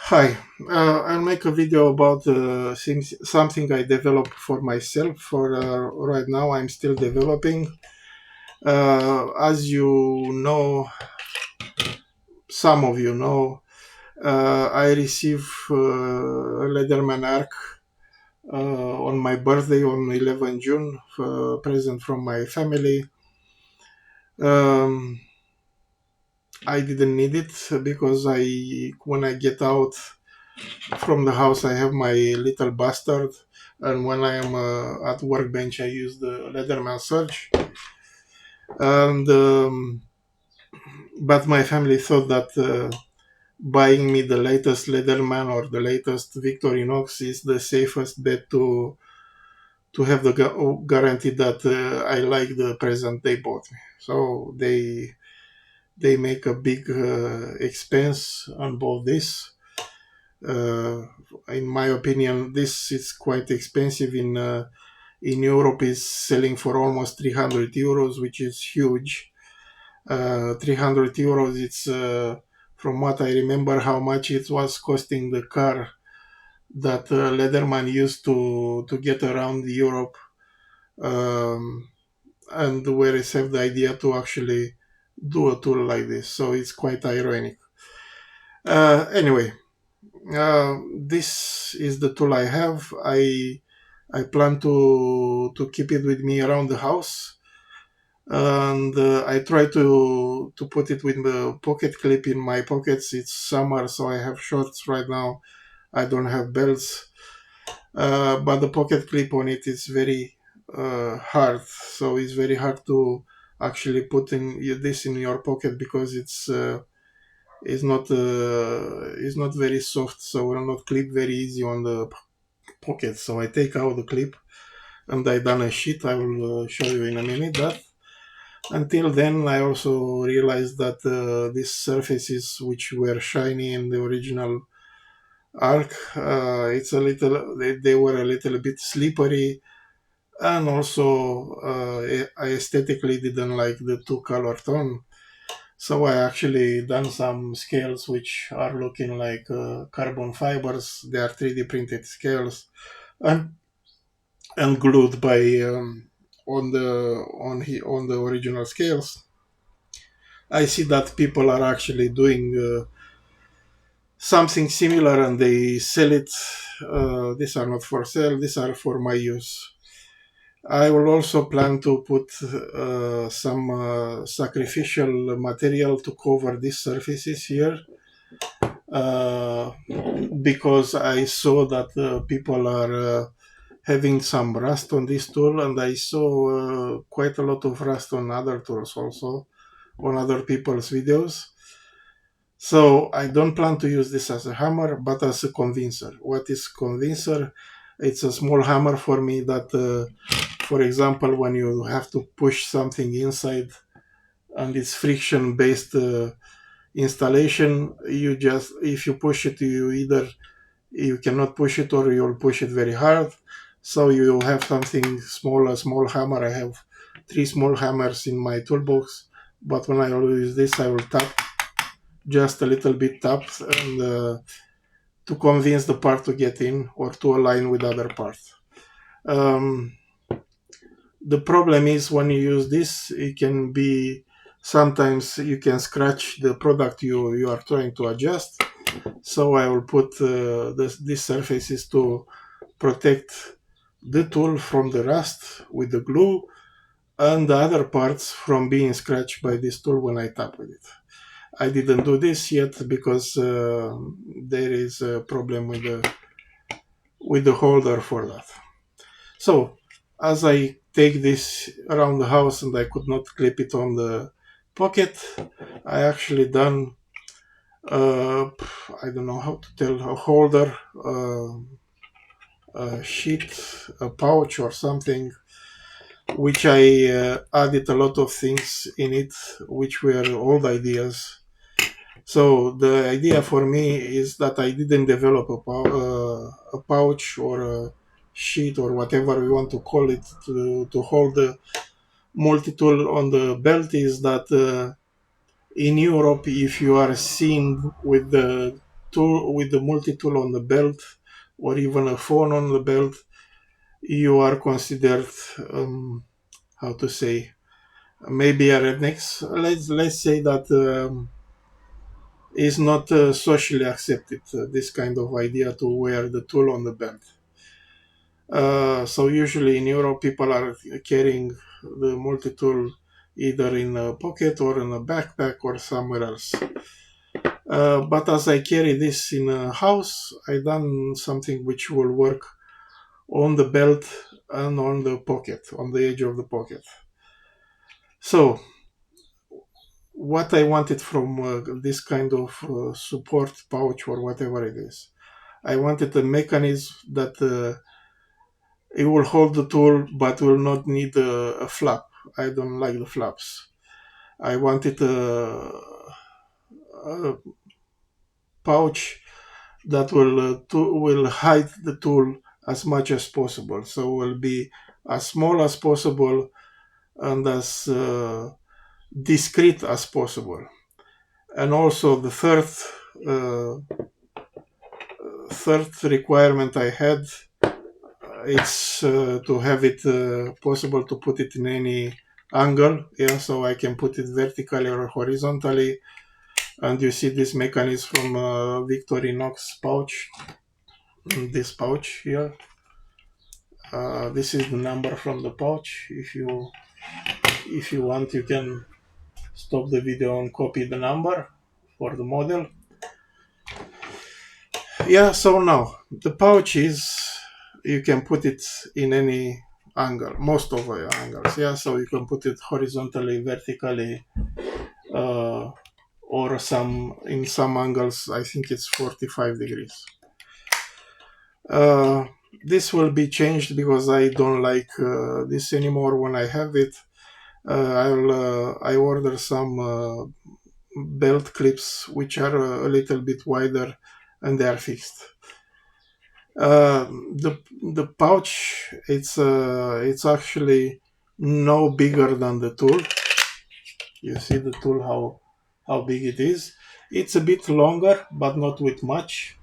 Hi, I'll make a video about something I developed for myself. For right now, I'm still developing. As you know, some of you know, I receive a Leatherman ARC on my birthday on 11 June, present from my family. Um, I didn't need it because when I get out from the house, I have my little bastard, and when I am at workbench, I use the Leatherman Surge. And but my family thought that buying me the latest Leatherman or the latest Victorinox is the safest bet to have the guarantee that I like the present they bought me. So they make a big expense on both this. Uh, in my opinion, this is quite expensive. In Europe, is selling for almost 300 euros, which is huge. 300 euros. It's from what I remember, how much it was costing the car that Lederman used to get around Europe, um, and where it's have the idea to actually do a tool like this. So it's quite ironic. Anyway, this is the tool I have. I plan to keep it with me around the house, and I try to put it with the pocket clip in my pockets. It's summer, so I have shorts right now. I don't have belts, but the pocket clip on it is very hard. So it's very hard to actually put this in your pocket because it's not very soft, so will not clip very easy on the pocket. So I take out the clip and I done a sheet. I will show you in a minute that. Until then, I also realized that these surfaces, which were shiny in the original arc, they were a little bit slippery, and also I aesthetically didn't like the two color tone. So I actually done some scales which are looking like carbon fibers. They are 3D printed scales, and glued by on the original scales. I see that people are actually doing something similar and they sell it. These are not for sale, these are for my use. I will also plan to put some sacrificial material to cover these surfaces here, uh, because I saw that people are having some rust on this tool, and I saw quite a lot of rust on other tools also, on other people's videos. So I don't plan to use this as a hammer, but as a convincer. What is convincer? It's a small hammer for me that, for example, when you have to push something inside and it's friction-based installation, you just, if you push it, you cannot push it or you'll push it very hard. So you have something small, a small hammer. I have three small hammers in my toolbox, but when I will use this, I will tap just a little bit tapped and to convince the part to get in or to align with other parts. Um, the problem is when you use this, it can be sometimes you can scratch the product you are trying to adjust. So I will put these surfaces to protect the tool from the rust with the glue and the other parts from being scratched by this tool when I tap with it. I didn't do this yet because there is a problem with the holder for that. So as I take this around the house and I could not clip it on the pocket, I actually done uh, I don't know how to tell, a holder, a sheet, a pouch or something, which I added a lot of things in it, which were old ideas. So the idea for me is that I didn't develop a pouch or a sheet or whatever we want to call it to hold the multi-tool on the belt. Is that in Europe, if you are seen with the tool, with the multi-tool on the belt, or even a phone on the belt, you are considered, how to say, maybe a rednecks. Let's say that is not socially accepted. This kind of idea to wear the tool on the belt. So usually in Europe, people are carrying the multi-tool either in a pocket or in a backpack or somewhere else. But as I carry this in a house, I done something which will work on the belt and on the pocket, on the edge of the pocket. So what I wanted from this kind of support pouch or whatever it is, I wanted a mechanism that it will hold the tool but will not need a flap. I don't like the flaps. I wanted a pouch that will hide the tool as much as possible. So will be as small as possible and as discreet as possible. And also the third requirement I had, it's to have it possible to put it in any angle. Yeah, so I can put it vertically or horizontally. And you see this mechanism from Victorinox pouch. This pouch here. This is the number from the pouch. If you want, you can stop the video and copy the number for the model. Yeah, so now the pouch is, you can put it in any angle, most of the angles. Yeah, so you can put it horizontally, vertically, or in some angles, I think it's 45 degrees. This will be changed because I don't like this anymore when I have it. I order some belt clips which are a little bit wider and they are fixed. The pouch, it's actually no bigger than the tool. You see the tool how big it is. It's a bit longer but not with much,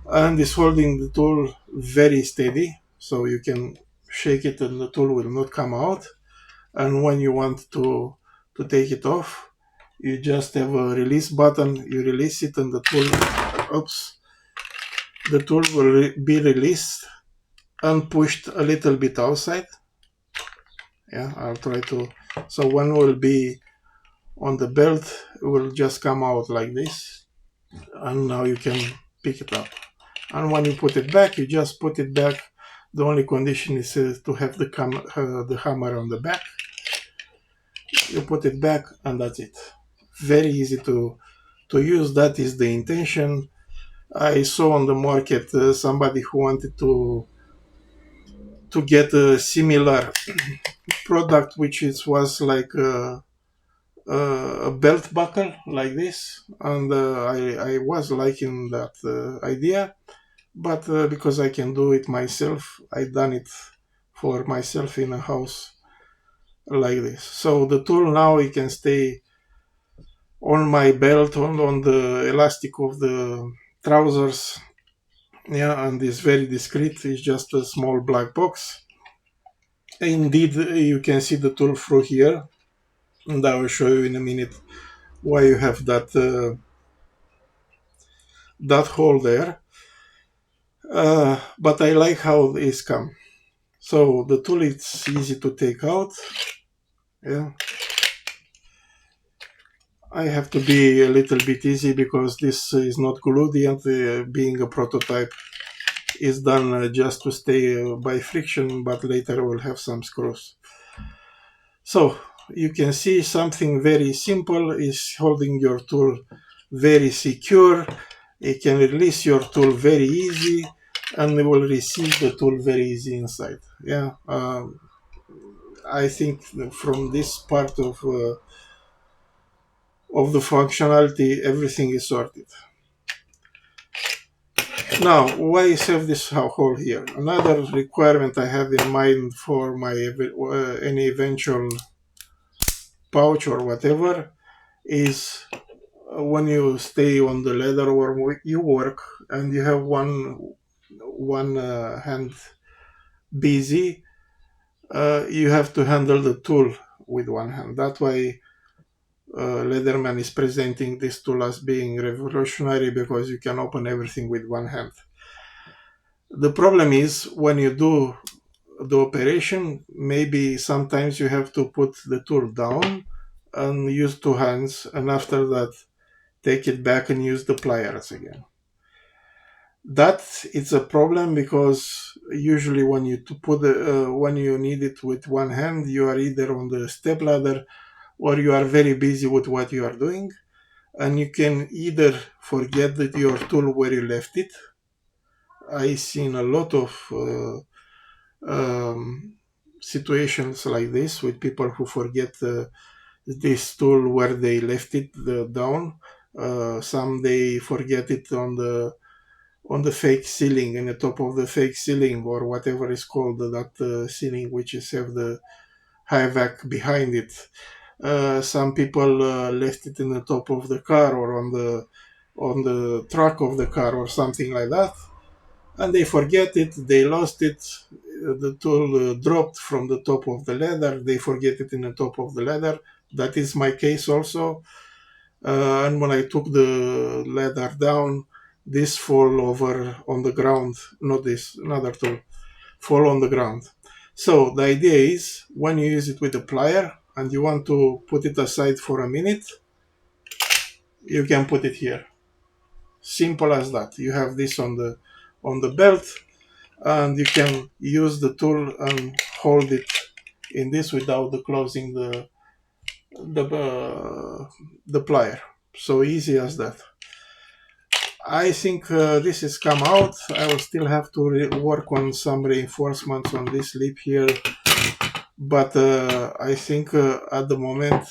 and is holding the tool very steady, so you can shake it and the tool will not come out. And when you want to take it off, you just have a release button, you release it and the tool will be released and pushed a little bit outside. Yeah, I'll try to, so one will be on the belt, it will just come out like this, and now you can pick it up. And when you put it back, you just put it back. The only condition is to have the hammer on the back. You put it back and that's it. Very easy to use. That is the intention. I saw on the market somebody who wanted to get a similar product, which was like a belt buckle like this, and I was liking that idea, but because I can do it myself, I done it for myself in a house like this. So the tool now, it can stay on my belt, on the elastic of the trousers. Yeah, and it's very discreet. It's just a small black box. Indeed, you can see the tool through here, and I will show you in a minute why you have that hole there. But I like how this come. So the tool, it's easy to take out. Yeah, I have to be a little bit easy because this is not glued yet. Being a prototype, is done just to stay by friction, but later we'll have some screws. So you can see something very simple is holding your tool very secure. You can release your tool very easy, and you will receive the tool very easy inside. Yeah, I think from this part of the functionality, everything is sorted. Now, why is have this hole here? Another requirement I have in mind for my any eventual pouch or whatever is when you stay on the ladder or you work and you have one hand busy, you have to handle the tool with one hand. That's why Leatherman is presenting this tool as being revolutionary, because you can open everything with one hand. The problem is when you do the operation, maybe sometimes you have to put the tool down and use two hands, and after that take it back and use the pliers again. That it's a problem, because usually when you when you need it with one hand, you are either on the step ladder or you are very busy with what you are doing, and you can either forget that your tool where you left it. I seen a lot of situations like this with people who forget this tool where they left it down. Some they forget it on the fake ceiling, in the top of the fake ceiling, or whatever is called that ceiling which is have the high vac behind it. Some people left it in the top of the car or on the truck of the car or something like that, and they forget it. They lost it. The tool dropped from the top of the ladder. They forget it in the top of the ladder. That is my case also. And when I took the ladder down, this fall over on the ground. Not this, another tool fall on the ground. So the idea is, when you use it with a plier and you want to put it aside for a minute, you can put it here. Simple as that. You have this on the belt, and you can use the tool and hold it in this without closing the plier. So easy as that. I think this has come out. I will still have to work on some reinforcements on this lip here, but I think at the moment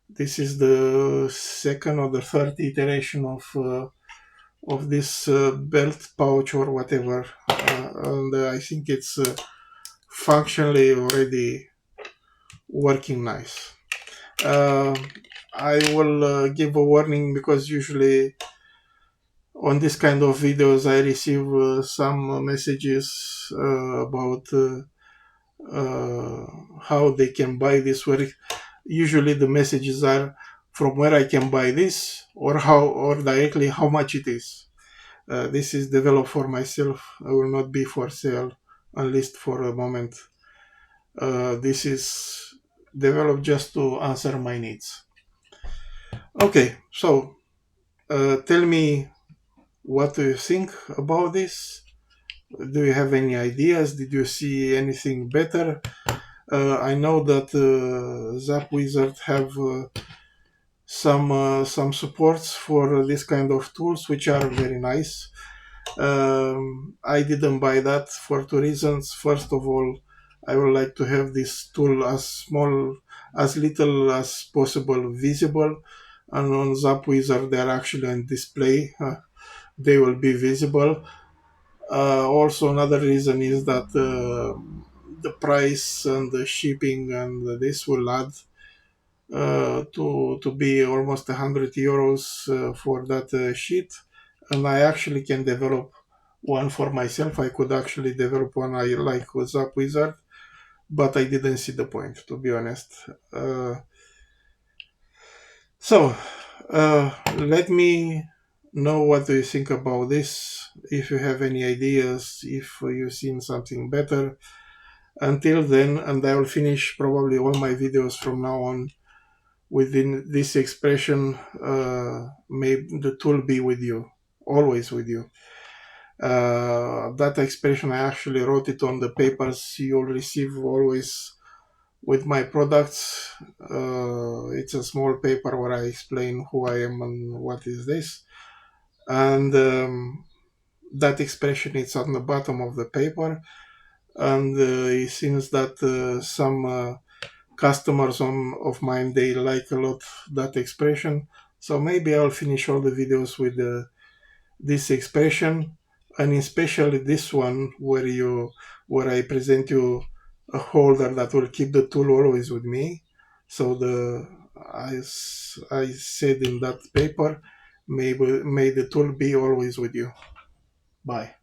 this is the second or the third iteration of this belt pouch or whatever, and I think it's functionally already working nice. I will give a warning, because usually on this kind of videos I receive some messages about how they can buy this work. Usually the messages are from where I can buy this, or directly how much it is. This is developed for myself. I will not be for sale, at least for a moment. This is developed just to answer my needs. Okay, so tell me, what do you think about this? Do you have any ideas? Did you see anything better? I know that Zap Wizard have some supports for this kind of tools, which are very nice. I didn't buy that for two reasons. First of all, I would like to have this tool as small, as little as possible visible, and on Zap Wizard they're actually on display. They will be visible. Also, another reason is that the price and the shipping and this will add to be almost 100 euros for that sheet, and I actually can develop one for myself. I could actually develop one I like with Zap Wizard, but I didn't see the point, to be honest. So let me know what do you think about this. If you have any ideas, if you've seen something better. Until then, and I will finish probably all my videos from now on within this expression, may the tool be with you, always with you. That expression, I actually wrote it on the papers you'll receive always with my products. It's a small paper where I explain who I am and what is this. And that expression is on the bottom of the paper. And it seems that some customers of mine, they like a lot that expression. So maybe I'll finish all the videos with this expression, and especially this one where I present you a holder that will keep the tool always with me. So I said in that paper, may the tool be always with you. Bye.